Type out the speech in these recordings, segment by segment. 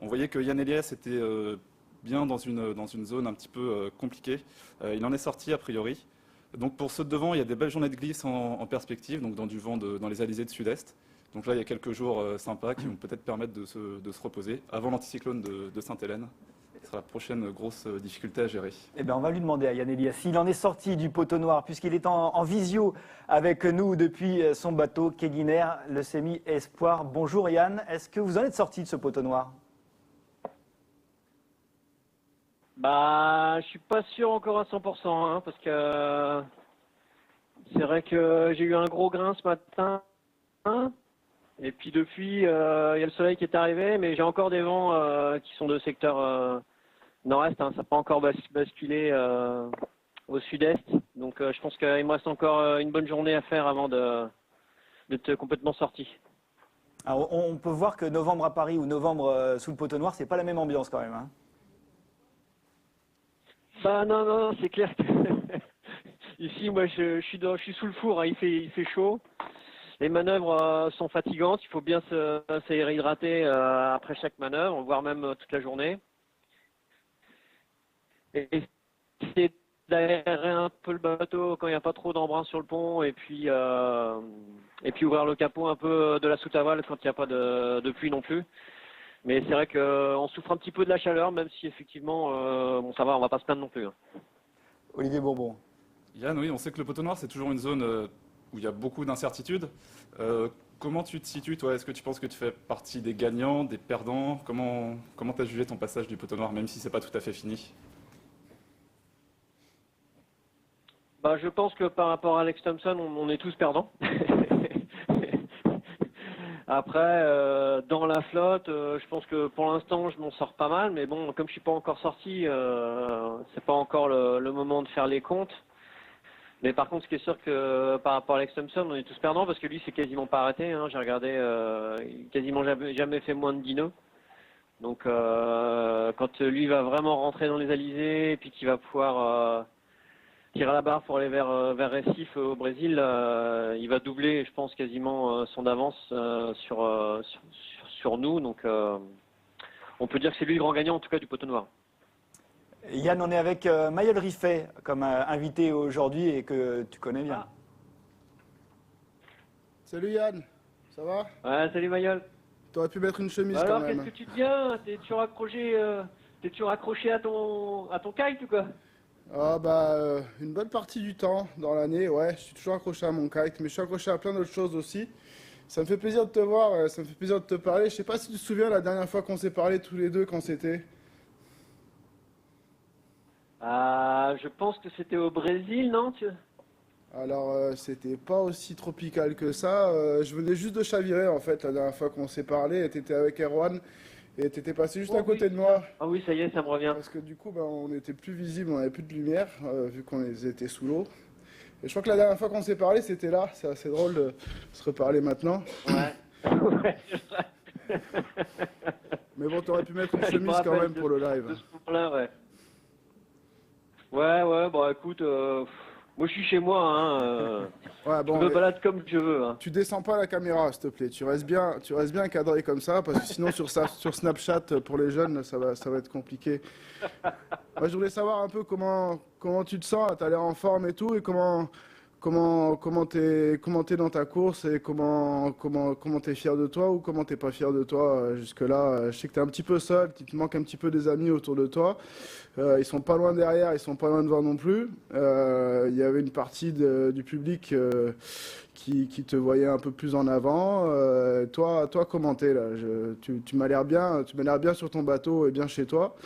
On voyait que Yann Eliès était bien dans une zone un petit peu compliquée. Il en est sorti a priori. Donc pour ceux de devant, il y a des belles journées de glisse en perspective, donc dans du vent dans les alizés de sud-est. Donc là, il y a quelques jours sympas qui vont peut-être permettre de se reposer avant l'anticyclone de Sainte-Hélène. Ce sera la prochaine grosse difficulté à gérer. Eh bien, on va lui demander à Yann Elias s'il en est sorti du poteau noir, puisqu'il est en visio avec nous depuis son bateau Keguiner, le Semi Espoir. Bonjour Yann, est-ce que vous en êtes sorti de ce poteau noir? Bah, je suis pas sûr encore à 100%, hein, parce que c'est vrai que j'ai eu un gros grain ce matin. Et puis depuis, il y a le soleil qui est arrivé, mais j'ai encore des vents qui sont de secteur nord-est. Hein, ça n'a pas encore basculé au sud-est. Donc je pense qu'il me reste encore une bonne journée à faire avant d'être complètement sorti. Alors, on peut voir que novembre à Paris ou novembre sous le poteau noir, c'est pas la même ambiance quand même. Hein. Bah non, c'est clair que ici, moi, je suis sous le four. Hein, il fait chaud. Les manœuvres sont fatigantes. Il faut bien se réhydrater après chaque manœuvre, voire même toute la journée. Et essayer d'aérer un peu le bateau quand il n'y a pas trop d'embrun sur le pont, et puis ouvrir le capot un peu de la soute à voile quand il n'y a pas de pluie non plus. Mais c'est vrai qu'on souffre un petit peu de la chaleur, même si effectivement, bon, ça va, on va pas se plaindre non plus. Hein. Olivier Bourbon. Yann, oui, on sait que le poteau noir, c'est toujours une zone où il y a beaucoup d'incertitudes. Comment tu te situes, toi? Est-ce que tu penses que tu fais partie des gagnants, des perdants? Comment tu as jugé ton passage du poteau noir, même si c'est pas tout à fait fini? Bah, je pense que par rapport à Alex Thompson, on est tous perdants. Après, dans la flotte, je pense que pour l'instant, je m'en sors pas mal. Mais bon, comme je suis pas encore sorti, c'est pas encore le moment de faire les comptes. Mais par contre, ce qui est sûr que par rapport à Alex Thompson, on est tous perdants parce que lui, c'est quasiment pas arrêté. Hein. J'ai regardé, il a quasiment jamais fait moins de 10 nœuds. Donc, quand lui va vraiment rentrer dans les alizés et puis qu'il va pouvoir tirer à la barre pour aller vers Recife au Brésil, il va doubler, je pense, quasiment son avance sur nous. Donc, on peut dire que c'est lui le grand gagnant, en tout cas, du poteau noir. Yann, on est avec Maël Riffet comme invité aujourd'hui et que tu connais bien. Ah. Salut Yann, ça va? Ouais, salut Mayol. T'aurais pu mettre une chemise Alors, quand même. qu'est-ce que tu deviens? T'es-tu raccroché à ton kite ou quoi? Ah bah une bonne partie du temps dans l'année, ouais, je suis toujours accroché à mon kite, mais je suis accroché à plein d'autres choses aussi. Ça me fait plaisir de te voir, ça me fait plaisir de te parler. Je sais pas si tu te souviens la dernière fois qu'on s'est parlé tous les deux, quand c'était. Je pense que c'était au Brésil, non? Alors c'était pas aussi tropical que ça. Je venais juste de chavirer en fait la dernière fois qu'on s'est parlé. T'étais avec Erwan et t'étais passé juste à côté de moi. Ah oui, ça y est, ça me revient. Parce que du coup, bah, on était plus visible, on avait plus de lumière vu qu'on était sous l'eau. Et je crois que la dernière fois qu'on s'est parlé, c'était là. C'est assez drôle de se reparler maintenant. Ouais. Ouais, Mais bon, t'aurais pu mettre une je me chemise quand rappelle même pour le live. de ce moment-là, ouais. Ouais, bah écoute, moi je suis chez moi, hein. Ouais, Je bon, me mais balade comme je veux. Hein. tu descends pas la caméra, s'il te plaît. Tu restes bien cadré comme ça, parce que sinon sur Snapchat pour les jeunes, ça va être compliqué. Moi, je voulais savoir un peu comment tu te sens. T'as l'air en forme et tout, et comment t'es dans ta course et comment t'es fier de toi ou comment t'es pas fier de toi jusque-là. Je sais que t'es un petit peu seul, qu'il te manque un petit peu des amis autour de toi. Ils sont pas loin derrière, ils sont pas loin devant non plus. Il y avait une partie du public qui te voyait un peu plus en avant. Toi, comment t'es là? Tu m'as l'air bien sur ton bateau et bien chez toi.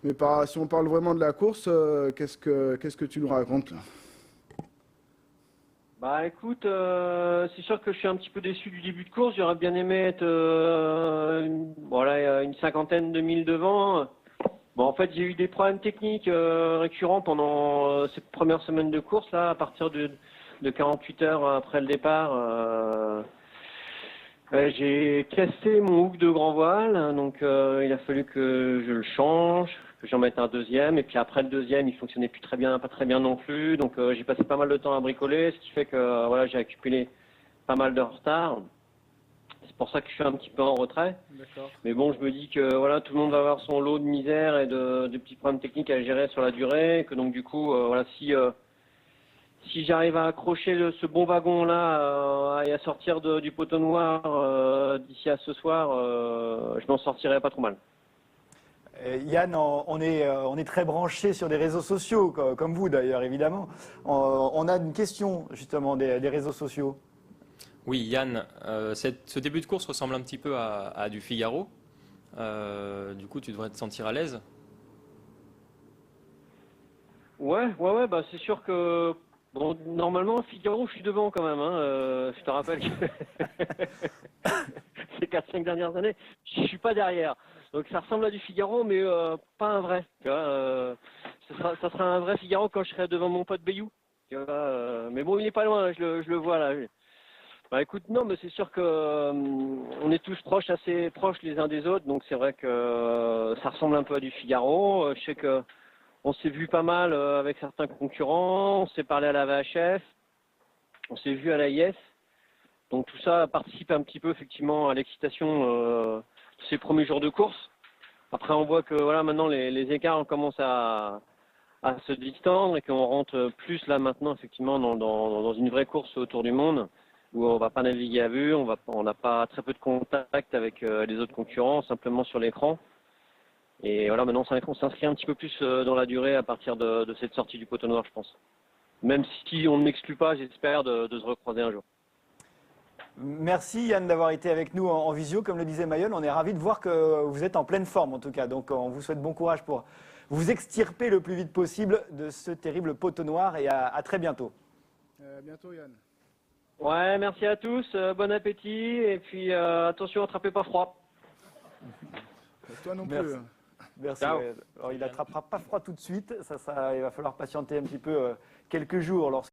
Mais si on parle vraiment de la course, qu'est-ce que tu nous racontes là? Bah écoute, c'est sûr que je suis un petit peu déçu du début de course. J'aurais bien aimé être une cinquantaine de milles devant. Bon, en fait, j'ai eu des problèmes techniques récurrents pendant cette première semaine de course là, à partir de 48 heures après le départ. J'ai cassé mon hook de grand voile, donc il a fallu que je le change, que j'en mette un deuxième, et puis après le deuxième, il fonctionnait plus très bien, pas très bien non plus, donc j'ai passé pas mal de temps à bricoler, ce qui fait que voilà, j'ai accumulé pas mal de retard. C'est pour ça que je suis un petit peu en retrait. D'accord. Mais bon, je me dis que voilà, tout le monde va avoir son lot de misère et de petits problèmes techniques à gérer sur la durée. Et que donc du coup, voilà, si j'arrive à accrocher ce bon wagon là et à sortir du poteau noir d'ici à ce soir, je m'en sortirai pas trop mal. Yann, on est très branché sur les réseaux sociaux, comme vous d'ailleurs, évidemment. On a une question justement des réseaux sociaux. Oui, Yann, ce début de course ressemble un petit peu à du Figaro. Du coup, tu devrais te sentir à l'aise. Ouais, bah c'est sûr que bon, normalement Figaro, je suis devant quand même. Je te rappelle que ces 4-5 dernières années, je suis pas derrière. Donc ça ressemble à du Figaro, mais pas un vrai. Tu vois, ça sera un vrai Figaro quand je serai devant mon pote Bayou. Tu vois, mais bon, il est pas loin, je le vois là. Bah écoute, non, mais c'est sûr que on est tous assez proches les uns des autres, donc c'est vrai que ça ressemble un peu à du Figaro. Je sais que on s'est vu pas mal avec certains concurrents, on s'est parlé à la VHF, on s'est vu à la IS. Donc tout ça participe un petit peu effectivement à l'excitation de ces premiers jours de course. Après on voit que voilà maintenant les écarts commencent à se distendre et qu'on rentre plus là maintenant effectivement dans une vraie course autour du monde où on va pas naviguer à vue, on n'a pas très peu de contact avec les autres concurrents, simplement sur l'écran. Et voilà, maintenant on s'inscrit un petit peu plus dans la durée à partir de cette sortie du poteau noir, je pense. Même si on ne m'exclut pas, j'espère de se recroiser un jour. Merci Yann d'avoir été avec nous en visio. Comme le disait Mayol, on est ravis de voir que vous êtes en pleine forme en tout cas. Donc on vous souhaite bon courage pour vous extirper le plus vite possible de ce terrible poteau noir et à très bientôt. À bientôt, Yann. Ouais, merci à tous, bon appétit et puis attention, attrapez pas froid. Toi non Merci. plus. Merci. Ciao. Alors, il n'attrapera pas froid tout de suite. Il va falloir patienter un petit peu quelques jours.